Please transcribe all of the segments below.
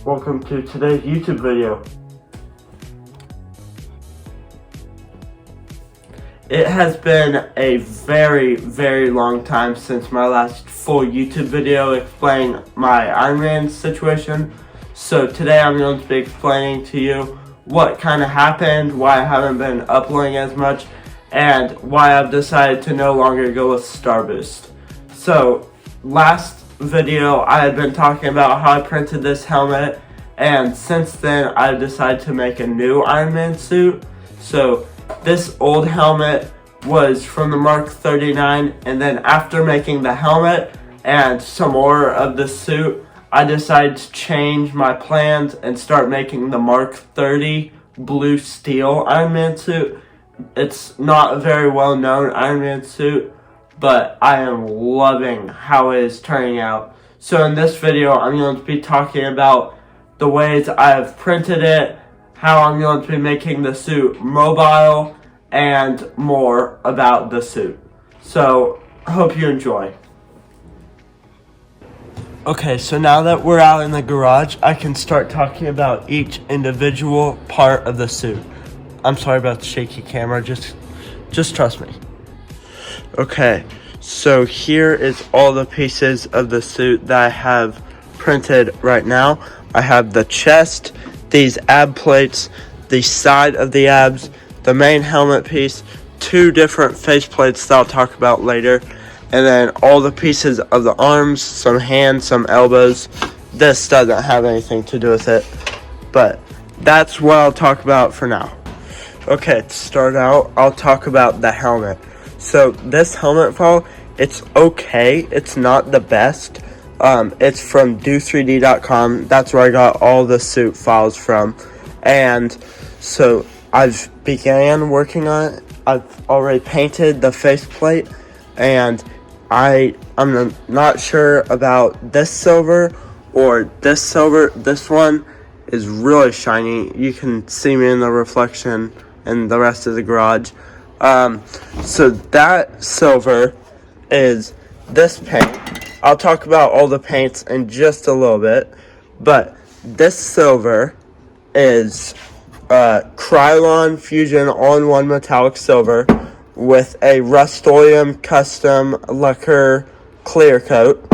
Welcome to today's YouTube video. It has been a very long time since my last full YouTube video explaining my Iron Man situation. So today I'm going to be explaining to you what kind of happened, why I haven't been uploading as much, and why I've decided to no longer go with Star Boost. So last video I had been talking about how I printed this helmet, and since then I've decided to make a new Iron Man suit. So this old helmet was from the Mark 39, and then after making the helmet and some more of the suit, I decided to change my plans and start making the Mark 30 blue steel Iron Man suit. It's not a very well known Iron Man suit, but I am loving how it is turning out. So in this video, I'm going to be talking about the ways I have printed it, how I'm going to be making the suit mobile, and more about the suit. So, hope you enjoy. Okay, so now that we're out in the garage, I can start talking about each individual part of the suit. I'm sorry about the shaky camera, just trust me. Okay, so here is all the pieces of the suit that I have printed right now. I have the chest, these ab plates, the side of the abs, the main helmet piece, two different face plates that I'll talk about later, and then all the pieces of the arms, some hands, some elbows. This doesn't have anything to do with it, but that's what I'll talk about for now. Okay, to start out, I'll talk about the helmet. So this helmet file, it's okay. It's not the best. It's from do3d.com. That's where I got all the suit files from. And so I've began working on it. I've already painted the faceplate, and I'm not sure about this silver or this silver. This one is really shiny. You can see me in the reflection and the rest of the garage. So that silver is this paint. I'll talk about all the paints in just a little bit, but this silver is Krylon Fusion all-in-one metallic silver with a Rust-Oleum custom lacquer clear coat.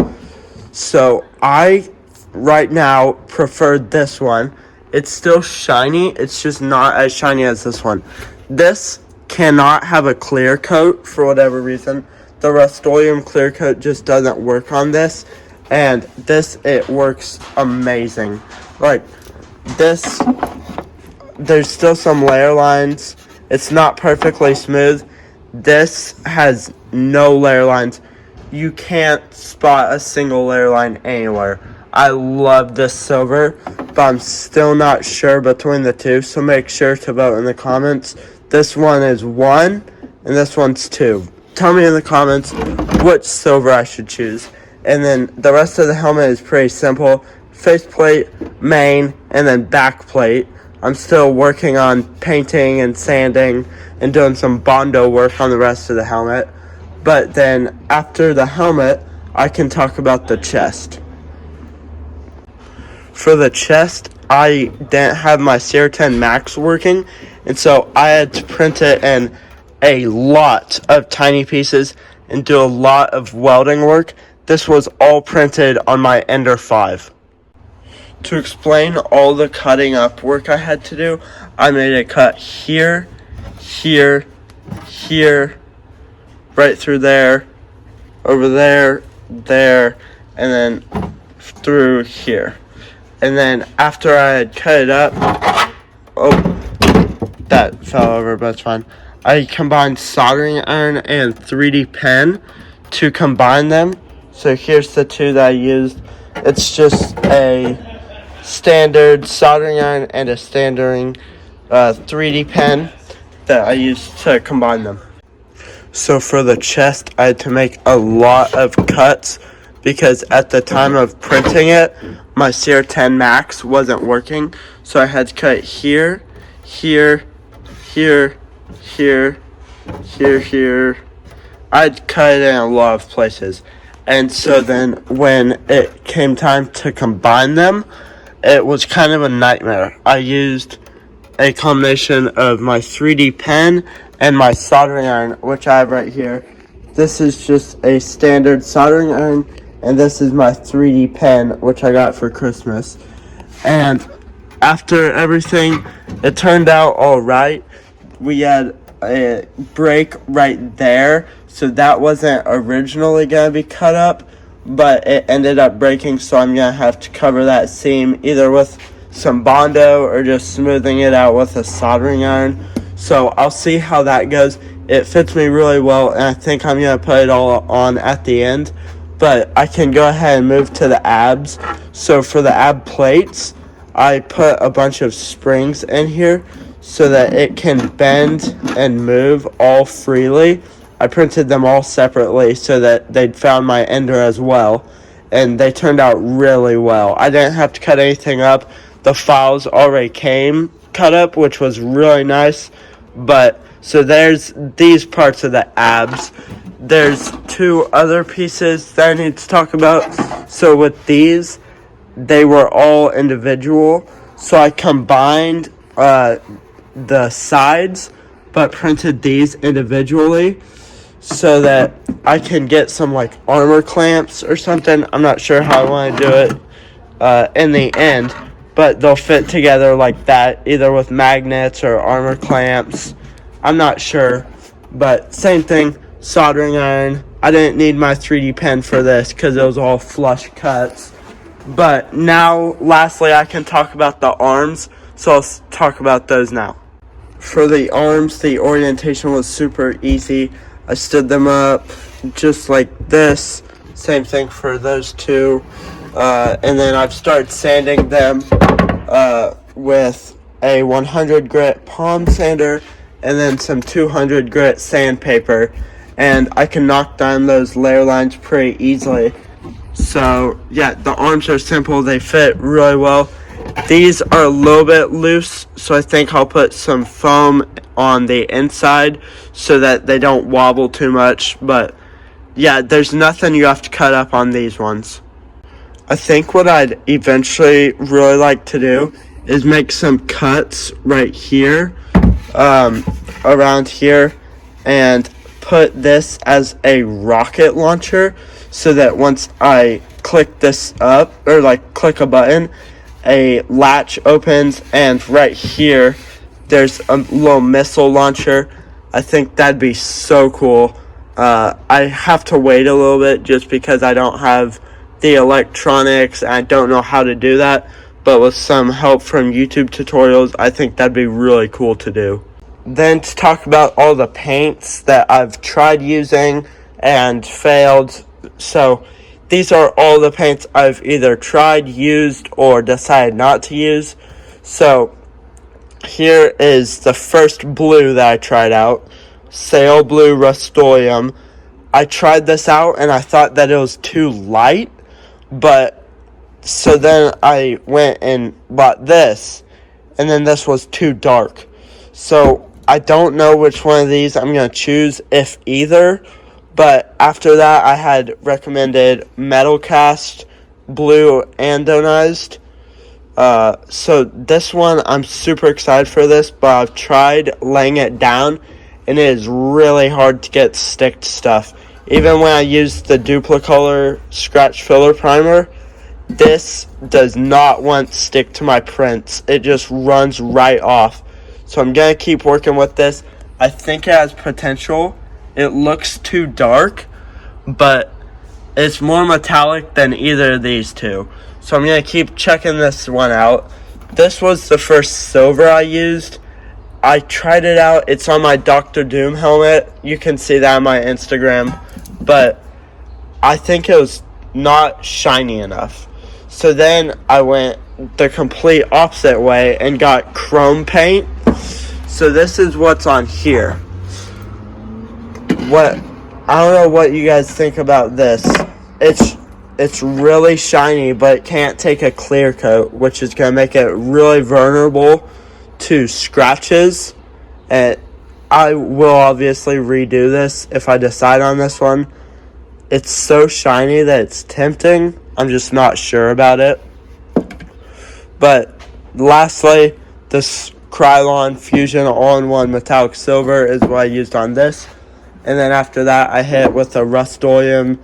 So I right now prefer this one. It's still shiny, it's just not as shiny as this one. This cannot have a clear coat for whatever reason. The Rust-Oleum clear coat just doesn't work on this, and this, it works amazing. Like this, there's still some layer lines. It's not perfectly smooth. This has no layer lines. You can't spot a single layer line anywhere. I love this silver, but I'm still not sure between the two, so make sure to vote in the comments. This one is 1, and this one's 2. Tell me in the comments which silver I should choose. And then the rest of the helmet is pretty simple. Faceplate, main, and then back plate. I'm still working on painting and sanding and doing some Bondo work on the rest of the helmet. But then after the helmet, I can talk about the chest. For the chest, I didn't have my Sierra 10 Max working, and so I had to print it in a lot of tiny pieces and do a lot of welding work. This was all printed on my Ender 5. To explain all the cutting up work I had to do, I made a cut here, here, here, right through there, over there, there, and then through here. And then after I had cut it up, oh, that fell over, but it's fine. I combined soldering iron and 3D pen to combine them. So here's the two that I used. It's just a standard soldering iron and a standard 3D pen that I used to combine them. So for the chest, I had to make a lot of cuts because at the time of printing it, my Sierra 10 Max wasn't working. So I had to cut here, here, here, here, here. I'd cut it in a lot of places. And so then when it came time to combine them, it was kind of a nightmare. I used a combination of my 3D pen and my soldering iron, which I have right here. This is just a standard soldering iron, and this is my 3D pen, which I got for Christmas. And after everything, it turned out all right. We had a break right there, so that wasn't originally gonna be cut up, but it ended up breaking, so I'm gonna have to cover that seam either with some Bondo or just smoothing it out with a soldering iron. So I'll see how that goes. It fits me really well, and I think I'm gonna put it all on at the end, but I can go ahead and move to the abs. So for the ab plates, I put a bunch of springs in here so that it can bend and move all freely. I printed them all separately so that they'd found my ender as well, and they turned out really well. I didn't have to cut anything up. The files already came cut up, which was really nice. But so there's these parts of the abs. There's two other pieces that I need to talk about. So with these, they were all individual. So I combined the sides, but printed these individually so that I can get some like armor clamps or something. I'm not sure how I want to do it in the end, but they'll fit together like that, either with magnets or armor clamps. I'm not sure, but same thing, soldering iron. I didn't need my 3D pen for this because it was all flush cuts. But now, lastly, I can talk about the arms, so I'll talk about those now. For the arms, the orientation was super easy. I stood them up just like this. Same thing for those two. And then I've started sanding them with a 100 grit palm sander and then some 200 grit sandpaper. And I can knock down those layer lines pretty easily. So yeah, the arms are simple. They fit really well. These are a little bit loose, so I think I'll put some foam on the inside so that they don't wobble too much. But yeah, there's nothing you have to cut up on these ones. I think what I'd eventually really like to do is make some cuts right here, around here, and put this as a rocket launcher so that once I click this up, or like click a button, a latch opens, and right here there's a little missile launcher. I think that'd be so cool. I have to wait a little bit just because I don't have the electronics and I don't know how to do that, but with some help from YouTube tutorials, I think that'd be really cool to do. Then to talk about all the paints that I've tried using and failed. So these are all the paints I've either tried, used, or decided not to use. So here is the first blue that I tried out, Sail Blue Rust-Oleum. I tried this out and I thought that it was too light, but so then I went and bought this, and then this was too dark. So I don't know which one of these I'm going to choose, if either. But after that, I had recommended Metal Cast Blue Andonized. So this one, I'm super excited for this, but I've tried laying it down, and it is really hard to get stick to stuff. Even when I use the Duplicolor Scratch Filler Primer, this does not want to stick to my prints. It just runs right off. So I'm going to keep working with this. I think it has potential. It looks too dark, but it's more metallic than either of these two. So I'm going to keep checking this one out. This was the first silver I used. I tried it out. It's on my Dr. Doom helmet. You can see that on my Instagram. But I think it was not shiny enough. So then I went the complete opposite way and got chrome paint. So this is what's on here. I don't know what you guys think about this. It's really shiny, but it can't take a clear coat, which is going to make it really vulnerable to scratches. And I will obviously redo this if I decide on this one. It's so shiny that it's tempting. I'm just not sure about it. But lastly, this Krylon Fusion All-in-One Metallic Silver is what I used on this. And then after that, I hit with a Rust-Oleum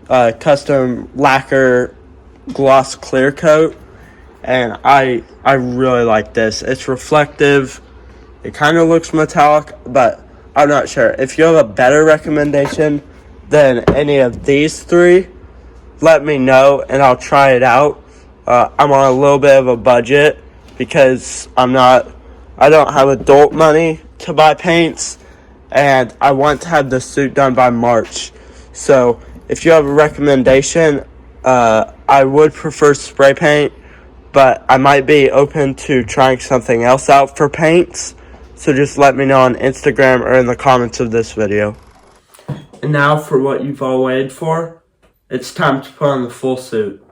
custom lacquer gloss clear coat. And I really like this. It's reflective. It kind of looks metallic, but I'm not sure. If you have a better recommendation than any of these three, let me know and I'll try it out. I'm on a little bit of a budget because I don't have adult money to buy paints, and I want to have the suit done by March. So if you have a recommendation, I would prefer spray paint, but I might be open to trying something else out for paints. So just let me know on Instagram or in the comments of this video. And now for what you've all waited for. It's time to put on the full suit.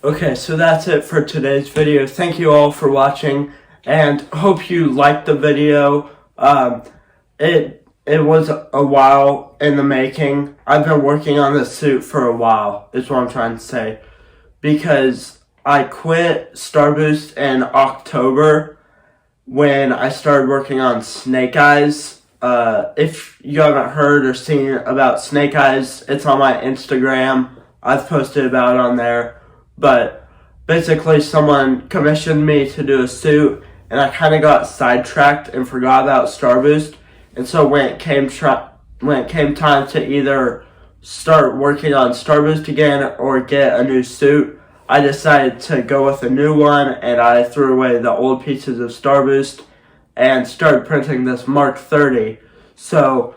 Okay, so that's it for today's video. Thank you all for watching, and hope you liked the video. It was a while in the making. I've been working on this suit for a while, is what I'm trying to say. Because I quit Starboost in October when I started working on Snake Eyes. If you haven't heard or seen about Snake Eyes, it's on my Instagram. I've posted about it on there. But basically someone commissioned me to do a suit, and I kind of got sidetracked and forgot about Starboost. And so when it came time to either start working on Starboost again or get a new suit, I decided to go with a new one, and I threw away the old pieces of Starboost and started printing this Mark 30. So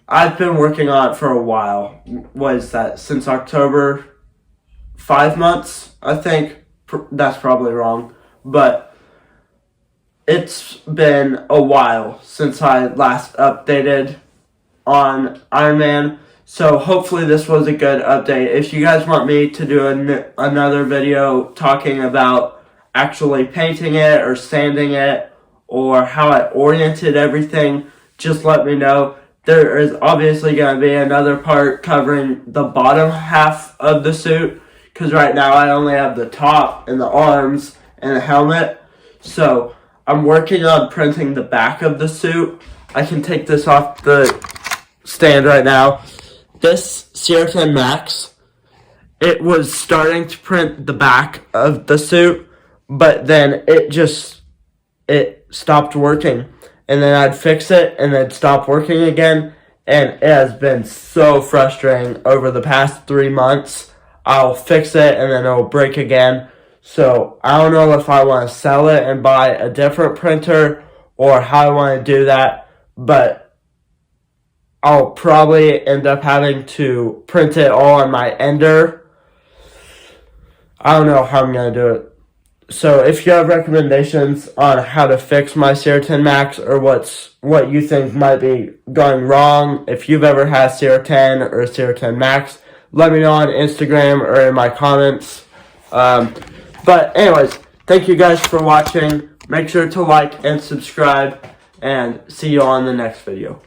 I've been working on it for a while. What is that? Since October? 5 months, I think. That's probably wrong, but it's been a while since I last updated on Iron Man, so hopefully this was a good update. If you guys want me to do another video talking about actually painting it or sanding it or how I oriented everything, just let me know. There is obviously going to be another part covering the bottom half of the suit, because right now I only have the top and the arms and the helmet. So I'm working on printing the back of the suit. I can take this off the stand right now. This CR10 Max, it was starting to print the back of the suit, but then it stopped working. And then I'd fix it and then stop working again. And it has been so frustrating over the past 3 months. I'll fix it and then it'll break again. So I don't know if I want to sell it and buy a different printer or how I want to do that, but I'll probably end up having to print it all on my Ender. I don't know how I'm going to do it. So if you have recommendations on how to fix my CR10 Max or what you think might be going wrong, if you've ever had CR10 or CR10 Max, let me know on Instagram or in my comments. But anyways, thank you guys for watching. Make sure to like and subscribe, and see you all in the next video.